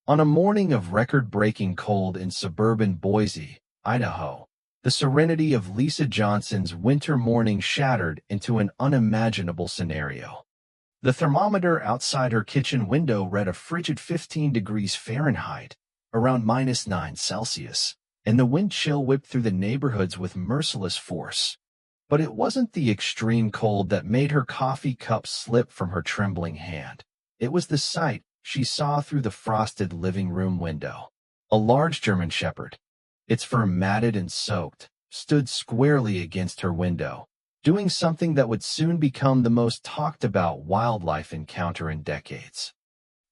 On a morning of record-breaking cold in suburban Boise, Idaho, the serenity of Lisa Johnson's winter morning shattered into an unimaginable scenario. The thermometer outside her kitchen window read a frigid 15 degrees Fahrenheit, around -9 Celsius, and the wind chill whipped through the neighborhoods with merciless force. But it wasn't the extreme cold that made her coffee cup slip from her trembling hand. It was the sight she saw through the frosted living room window. A large German Shepherd, its fur matted and soaked, stood squarely against her window, doing something that would soon become the most talked about wildlife encounter in decades.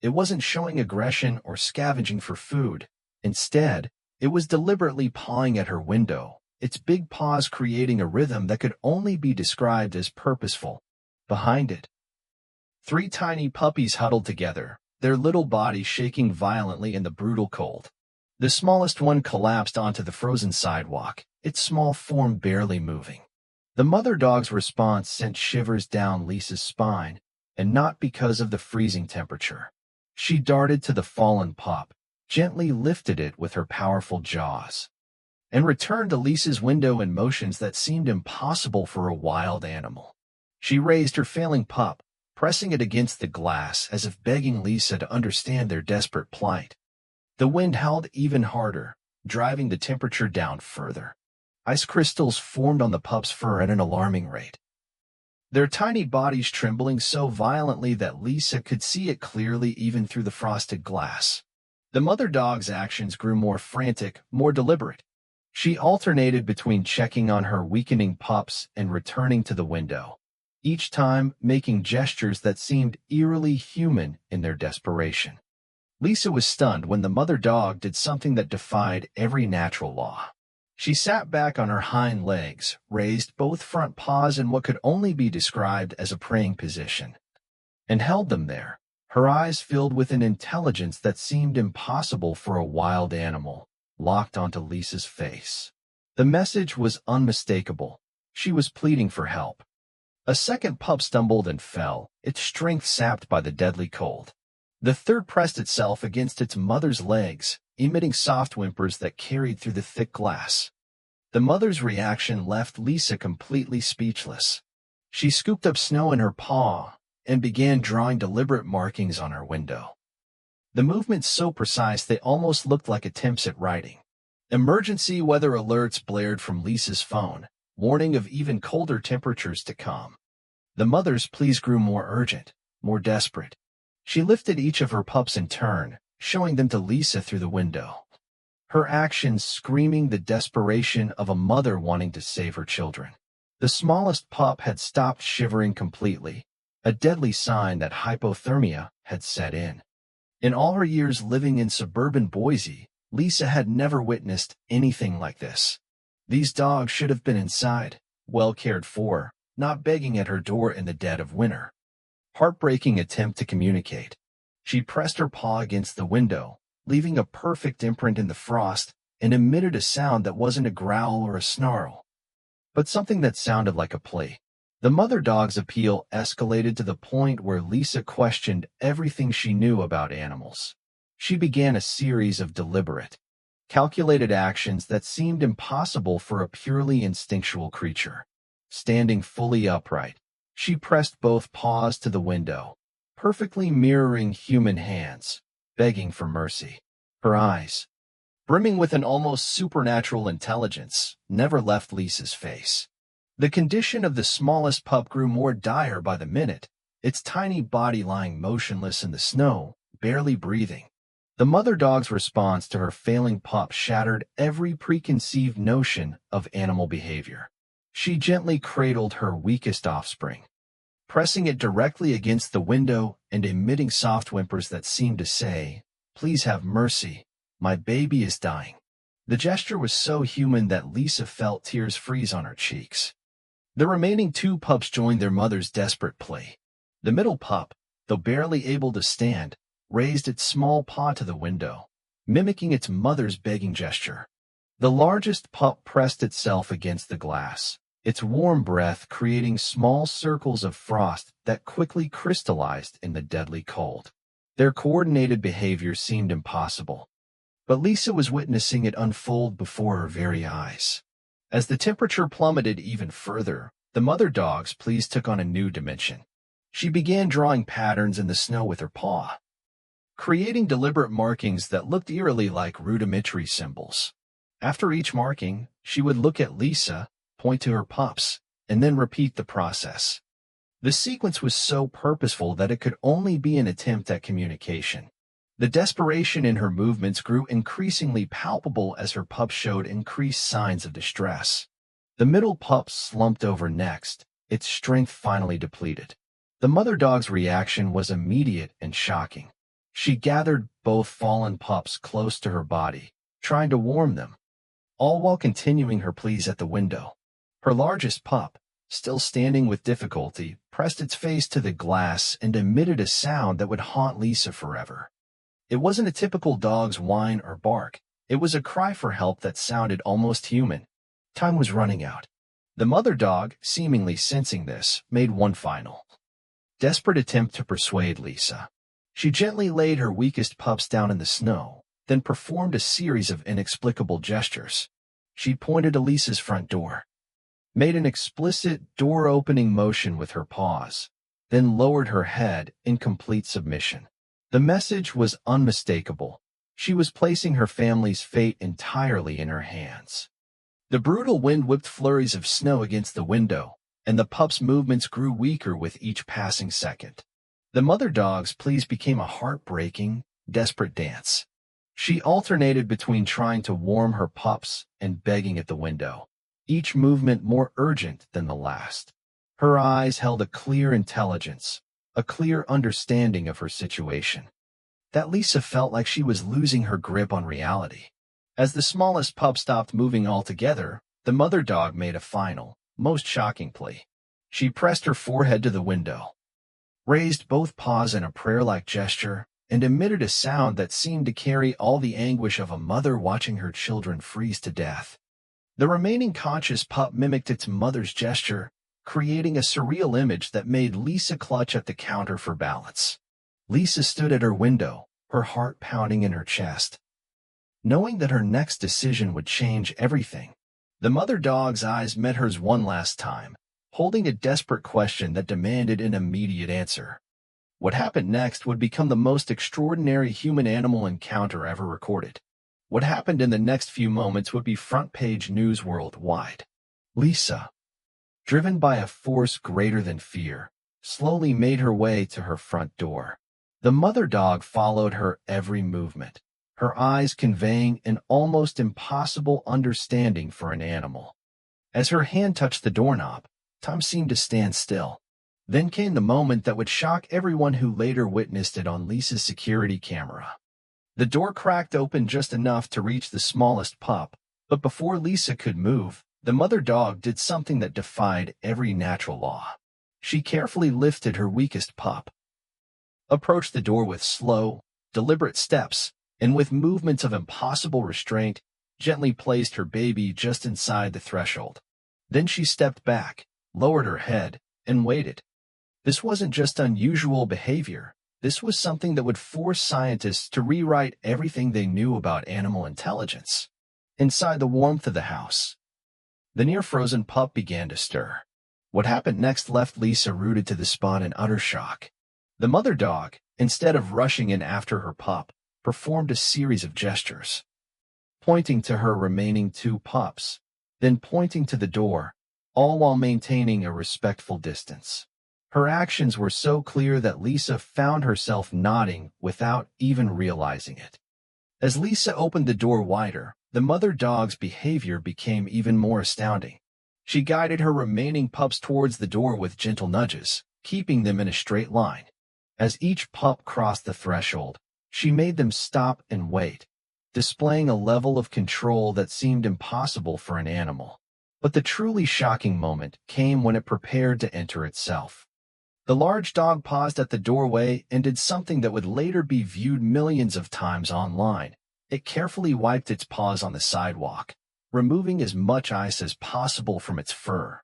It wasn't showing aggression or scavenging for food. Instead, it was deliberately pawing at her window, its big paws creating a rhythm that could only be described as purposeful. Behind it, three tiny puppies huddled together, their little bodies shaking violently in the brutal cold. The smallest one collapsed onto the frozen sidewalk, its small form barely moving. The mother dog's response sent shivers down Lisa's spine, and not because of the freezing temperature. She darted to the fallen pup, gently lifted it with her powerful jaws, and returned to Lisa's window in motions that seemed impossible for a wild animal. She raised her failing pup, pressing it against the glass as if begging Lisa to understand their desperate plight. The wind howled even harder, driving the temperature down further. Ice crystals formed on the pup's fur at an alarming rate, their tiny bodies trembling so violently that Lisa could see it clearly even through the frosted glass. The mother dog's actions grew more frantic, more deliberate. She alternated between checking on her weakening pups and returning to the window, each time making gestures that seemed eerily human in their desperation. Lisa was stunned when the mother dog did something that defied every natural law. She sat back on her hind legs, raised both front paws in what could only be described as a praying position, and held them there, her eyes filled with an intelligence that seemed impossible for a wild animal, locked onto Lisa's face. The message was unmistakable. She was pleading for help. A second pup stumbled and fell, its strength sapped by the deadly cold. The third pressed itself against its mother's legs, emitting soft whimpers that carried through the thick glass. The mother's reaction left Lisa completely speechless. She scooped up snow in her paw and began drawing deliberate markings on her window. The movements so precise they almost looked like attempts at writing. Emergency weather alerts blared from Lisa's phone, warning of even colder temperatures to come. The mother's pleas grew more urgent, more desperate. She lifted each of her pups in turn, showing them to Lisa through the window, her actions screaming the desperation of a mother wanting to save her children. The smallest pup had stopped shivering completely, a deadly sign that hypothermia had set in. In all her years living in suburban Boise, Lisa had never witnessed anything like this. These dogs should have been inside, well cared for, not begging at her door in the dead of winter. Heartbreaking attempt to communicate. She pressed her paw against the window, leaving a perfect imprint in the frost, and emitted a sound that wasn't a growl or a snarl, but something that sounded like a plea. The mother dog's appeal escalated to the point where Lisa questioned everything she knew about animals. She began a series of deliberate, calculated actions that seemed impossible for a purely instinctual creature. Standing fully upright, she pressed both paws to the window, perfectly mirroring human hands, begging for mercy. Her eyes, brimming with an almost supernatural intelligence, never left Lisa's face. The condition of the smallest pup grew more dire by the minute, its tiny body lying motionless in the snow, barely breathing. The mother dog's response to her failing pup shattered every preconceived notion of animal behavior. She gently cradled her weakest offspring, pressing it directly against the window and emitting soft whimpers that seemed to say, "Please have mercy, my baby is dying." The gesture was so human that Lisa felt tears freeze on her cheeks. The remaining two pups joined their mother's desperate plea. The middle pup, though barely able to stand, raised its small paw to the window, mimicking its mother's begging gesture. The largest pup pressed itself against the glass, its warm breath creating small circles of frost that quickly crystallized in the deadly cold. Their coordinated behavior seemed impossible, but Lisa was witnessing it unfold before her very eyes. As the temperature plummeted even further, the mother dog's pleas took on a new dimension. She began drawing patterns in the snow with her paw, creating deliberate markings that looked eerily like rudimentary symbols. After each marking, she would look at Lisa, point to her pups, and then repeat the process. The sequence was so purposeful that it could only be an attempt at communication. The desperation in her movements grew increasingly palpable as her pups showed increased signs of distress. The middle pup slumped over next, its strength finally depleted. The mother dog's reaction was immediate and shocking. She gathered both fallen pups close to her body, trying to warm them, all while continuing her pleas at the window. Her largest pup, still standing with difficulty, pressed its face to the glass and emitted a sound that would haunt Lisa forever. It wasn't a typical dog's whine or bark. It was a cry for help that sounded almost human. Time was running out. The mother dog, seemingly sensing this, made one final, desperate attempt to persuade Lisa. She gently laid her weakest pups down in the snow, then performed a series of inexplicable gestures. She pointed to Lisa's front door, made an explicit door-opening motion with her paws, then lowered her head in complete submission. The message was unmistakable. She was placing her family's fate entirely in her hands. The brutal wind whipped flurries of snow against the window, and the pup's movements grew weaker with each passing second. The mother dog's pleas became a heartbreaking, desperate dance. She alternated between trying to warm her pups and begging at the window, each movement more urgent than the last. Her eyes held a clear intelligence, a clear understanding of her situation, that Lisa felt like she was losing her grip on reality. As the smallest pup stopped moving altogether, the mother dog made a final, most shocking plea. She pressed her forehead to the window, raised both paws in a prayer-like gesture, and emitted a sound that seemed to carry all the anguish of a mother watching her children freeze to death. The remaining conscious pup mimicked its mother's gesture, creating a surreal image that made Lisa clutch at the counter for balance. Lisa stood at her window, her heart pounding in her chest, knowing that her next decision would change everything. The mother dog's eyes met hers one last time, holding a desperate question that demanded an immediate answer. What happened next would become the most extraordinary human-animal encounter ever recorded. What happened in the next few moments would be front-page news worldwide. Lisa, driven by a force greater than fear, slowly made her way to her front door. The mother dog followed her every movement, her eyes conveying an almost impossible understanding for an animal. As her hand touched the doorknob, time seemed to stand still. Then came the moment that would shock everyone who later witnessed it on Lisa's security camera. The door cracked open just enough to reach the smallest pup, but before Lisa could move, the mother dog did something that defied every natural law. She carefully lifted her weakest pup, approached the door with slow, deliberate steps, and with movements of impossible restraint, gently placed her baby just inside the threshold. Then she stepped back, lowered her head, and waited. This wasn't just unusual behavior. This was something that would force scientists to rewrite everything they knew about animal intelligence. Inside the warmth of the house, the near-frozen pup began to stir. What happened next left Lisa rooted to the spot in utter shock. The mother dog, instead of rushing in after her pup, performed a series of gestures, pointing to her remaining two pups, then pointing to the door, all while maintaining a respectful distance. Her actions were so clear that Lisa found herself nodding without even realizing it. As Lisa opened the door wider, the mother dog's behavior became even more astounding. She guided her remaining pups towards the door with gentle nudges, keeping them in a straight line. As each pup crossed the threshold, she made them stop and wait, displaying a level of control that seemed impossible for an animal. But the truly shocking moment came when it prepared to enter itself. The large dog paused at the doorway and did something that would later be viewed millions of times online. It carefully wiped its paws on the sidewalk, removing as much ice as possible from its fur,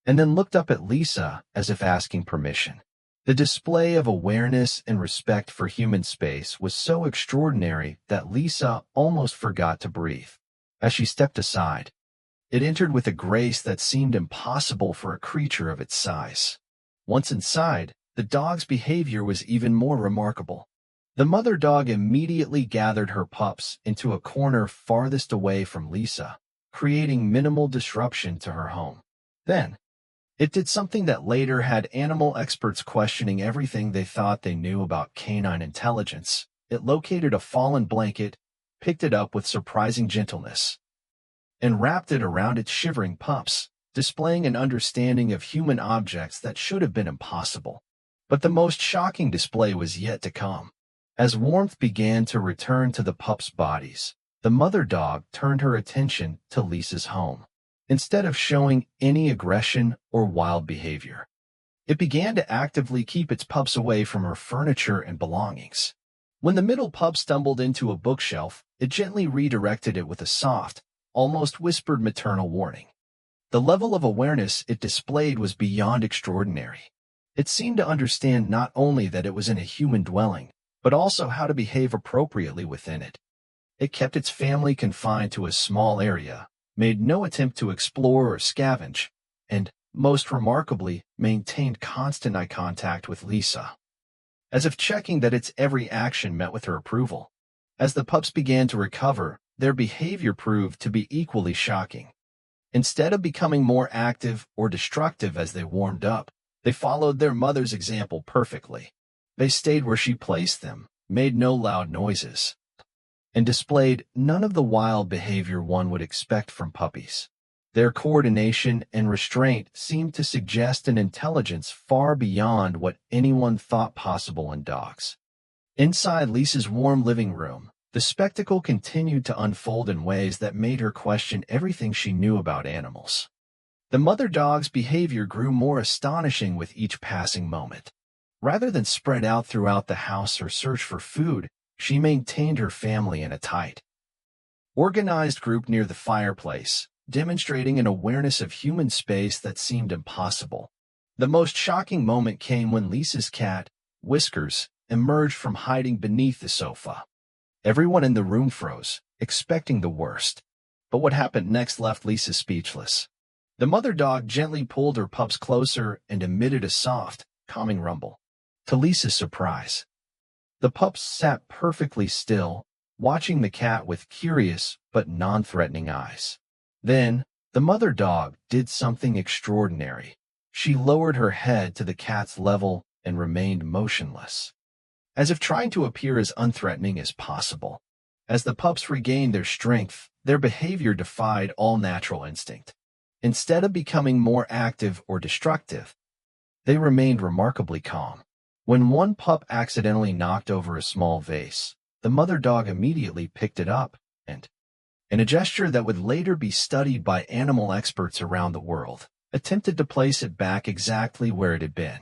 and then looked up at Lisa as if asking permission. The display of awareness and respect for human space was so extraordinary that Lisa almost forgot to breathe. As she stepped aside, it entered with a grace that seemed impossible for a creature of its size. Once inside, the dog's behavior was even more remarkable. The mother dog immediately gathered her pups into a corner farthest away from Lisa, creating minimal disruption to her home. Then, it did something that later had animal experts questioning everything they thought they knew about canine intelligence. It located a fallen blanket, picked it up with surprising gentleness, and wrapped it around its shivering pups, displaying an understanding of human objects that should have been impossible. But the most shocking display was yet to come. As warmth began to return to the pups' bodies, the mother dog turned her attention to Lisa's home. Instead of showing any aggression or wild behavior, it began to actively keep its pups away from her furniture and belongings. When the middle pup stumbled into a bookshelf, it gently redirected it with a soft, almost whispered maternal warning. The level of awareness it displayed was beyond extraordinary. It seemed to understand not only that it was in a human dwelling, but also how to behave appropriately within it. It kept its family confined to a small area, made no attempt to explore or scavenge, and, most remarkably, maintained constant eye contact with Lisa, as if checking that its every action met with her approval. As the pups began to recover, their behavior proved to be equally shocking. Instead of becoming more active or destructive as they warmed up, they followed their mother's example perfectly. They stayed where she placed them, made no loud noises, and displayed none of the wild behavior one would expect from puppies. Their coordination and restraint seemed to suggest an intelligence far beyond what anyone thought possible in dogs. Inside Lisa's warm living room, the spectacle continued to unfold in ways that made her question everything she knew about animals. The mother dog's behavior grew more astonishing with each passing moment. Rather than spread out throughout the house or search for food, she maintained her family in a tight, organized group near the fireplace, demonstrating an awareness of human space that seemed impossible. The most shocking moment came when Lisa's cat, Whiskers, emerged from hiding beneath the sofa. Everyone in the room froze, expecting the worst. But what happened next left Lisa speechless. The mother dog gently pulled her pups closer and emitted a soft, calming rumble. To Lisa's surprise, the pups sat perfectly still, watching the cat with curious but non-threatening eyes. Then, the mother dog did something extraordinary. She lowered her head to the cat's level and remained motionless, as if trying to appear as unthreatening as possible. As the pups regained their strength, their behavior defied all natural instinct. Instead of becoming more active or destructive, they remained remarkably calm. When one pup accidentally knocked over a small vase, the mother dog immediately picked it up and, in a gesture that would later be studied by animal experts around the world, attempted to place it back exactly where it had been.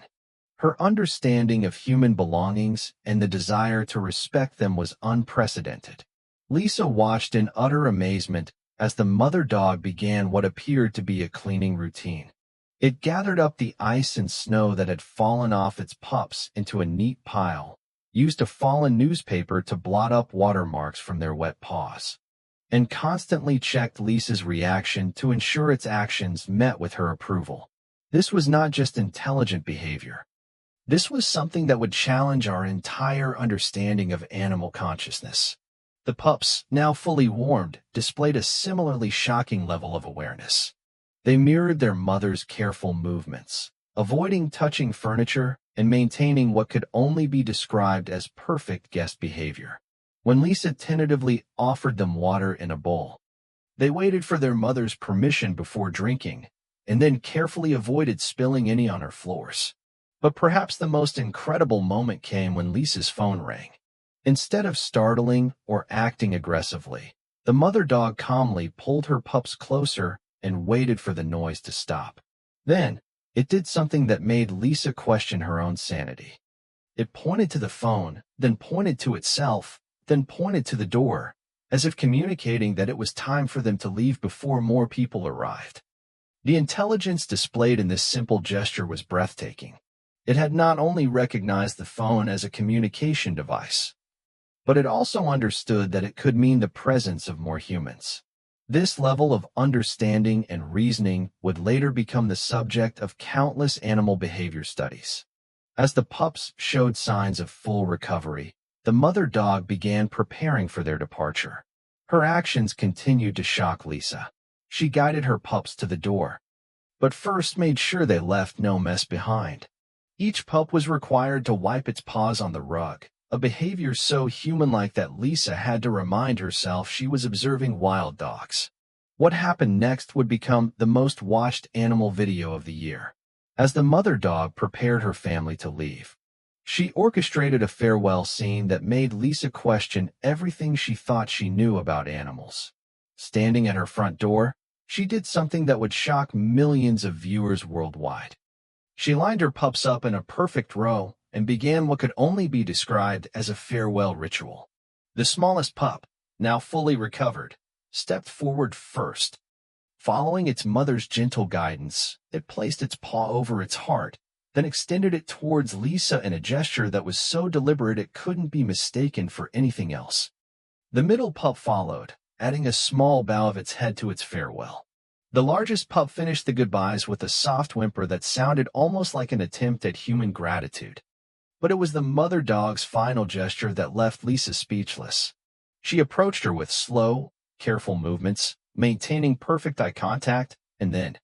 Her understanding of human belongings and the desire to respect them was unprecedented. Lisa watched in utter amazement as the mother dog began what appeared to be a cleaning routine. It gathered up the ice and snow that had fallen off its pups into a neat pile, used a fallen newspaper to blot up watermarks from their wet paws, and constantly checked Lisa's reaction to ensure its actions met with her approval. This was not just intelligent behavior. This was something that would challenge our entire understanding of animal consciousness. The pups, now fully warmed, displayed a similarly shocking level of awareness. They mirrored their mother's careful movements, avoiding touching furniture and maintaining what could only be described as perfect guest behavior. When Lisa tentatively offered them water in a bowl, they waited for their mother's permission before drinking, and then carefully avoided spilling any on her floors. But perhaps the most incredible moment came when Lisa's phone rang. Instead of startling or acting aggressively, the mother dog calmly pulled her pups closer and waited for the noise to stop. Then, it did something that made Lisa question her own sanity. It pointed to the phone, then pointed to itself, then pointed to the door, as if communicating that it was time for them to leave before more people arrived. The intelligence displayed in this simple gesture was breathtaking. It had not only recognized the phone as a communication device, but it also understood that it could mean the presence of more humans. This level of understanding and reasoning would later become the subject of countless animal behavior studies. As the pups showed signs of full recovery, the mother dog began preparing for their departure. Her actions continued to shock Lisa. She guided her pups to the door, but first made sure they left no mess behind. Each pup was required to wipe its paws on the rug, a behavior so human-like that Lisa had to remind herself she was observing wild dogs. What happened next would become the most watched animal video of the year. As the mother dog prepared her family to leave, she orchestrated a farewell scene that made Lisa question everything she thought she knew about animals. Standing at her front door, she did something that would shock millions of viewers worldwide. She lined her pups up in a perfect row and began what could only be described as a farewell ritual. The smallest pup, now fully recovered, stepped forward first. Following its mother's gentle guidance, it placed its paw over its heart, then extended it towards Lisa in a gesture that was so deliberate it couldn't be mistaken for anything else. The middle pup followed, adding a small bow of its head to its farewell. The largest pup finished the goodbyes with a soft whimper that sounded almost like an attempt at human gratitude. But it was the mother dog's final gesture that left Lisa speechless. She approached her with slow, careful movements, maintaining perfect eye contact, and then,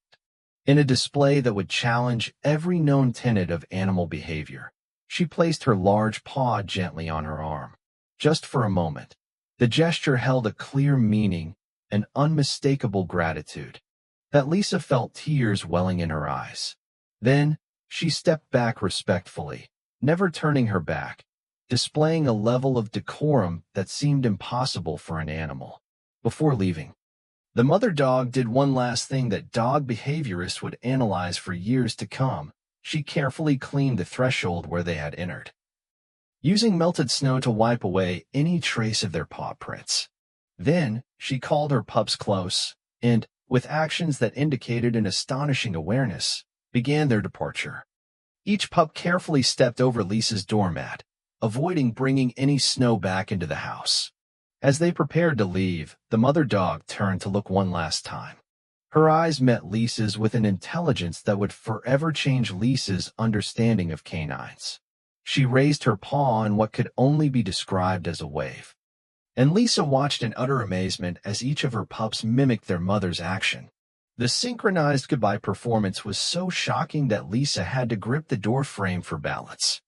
in a display that would challenge every known tenet of animal behavior, she placed her large paw gently on her arm. Just for a moment, the gesture held a clear meaning, an unmistakable gratitude, that Lisa felt tears welling in her eyes. Then, she stepped back respectfully, never turning her back, displaying a level of decorum that seemed impossible for an animal. Before leaving, the mother dog did one last thing that dog behaviorists would analyze for years to come. She carefully cleaned the threshold where they had entered, using melted snow to wipe away any trace of their paw prints. Then, she called her pups close, and, with actions that indicated an astonishing awareness, began their departure. Each pup carefully stepped over Lisa's doormat, avoiding bringing any snow back into the house. As they prepared to leave, the mother dog turned to look one last time. Her eyes met Lisa's with an intelligence that would forever change Lisa's understanding of canines. She raised her paw in what could only be described as a wave, and Lisa watched in utter amazement as each of her pups mimicked their mother's action. The synchronized goodbye performance was so shocking that Lisa had to grip the door frame for balance.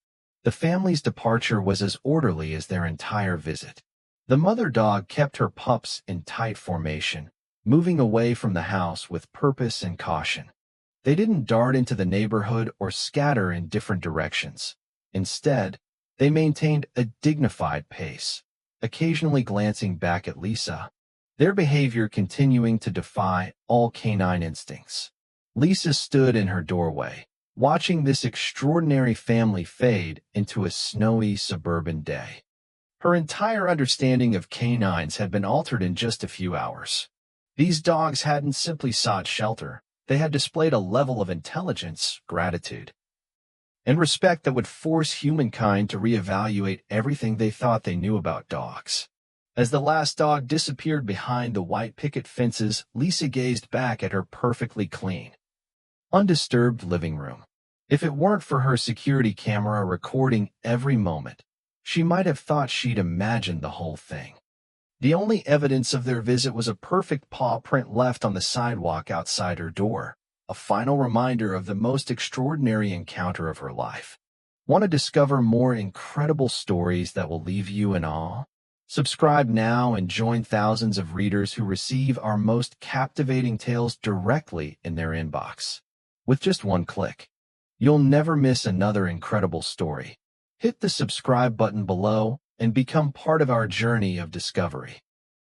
The family's departure was as orderly as their entire visit. The mother dog kept her pups in tight formation, moving away from the house with purpose and caution. They didn't dart into the neighborhood or scatter in different directions. Instead, they maintained a dignified pace, occasionally glancing back at Lisa, their behavior continuing to defy all canine instincts. Lisa stood in her doorway, watching this extraordinary family fade into a snowy suburban day. Her entire understanding of canines had been altered in just a few hours. These dogs hadn't simply sought shelter, they had displayed a level of intelligence, gratitude, and respect that would force humankind to reevaluate everything they thought they knew about dogs. As the last dog disappeared behind the white picket fences, Lisa gazed back at her perfectly clean, undisturbed living room. If it weren't for her security camera recording every moment, she might have thought she'd imagined the whole thing. The only evidence of their visit was a perfect paw print left on the sidewalk outside her door, a final reminder of the most extraordinary encounter of her life. Want to discover more incredible stories that will leave you in awe? Subscribe now and join thousands of readers who receive our most captivating tales directly in their inbox. With just one click, you'll never miss another incredible story. Hit the subscribe button below and become part of our journey of discovery.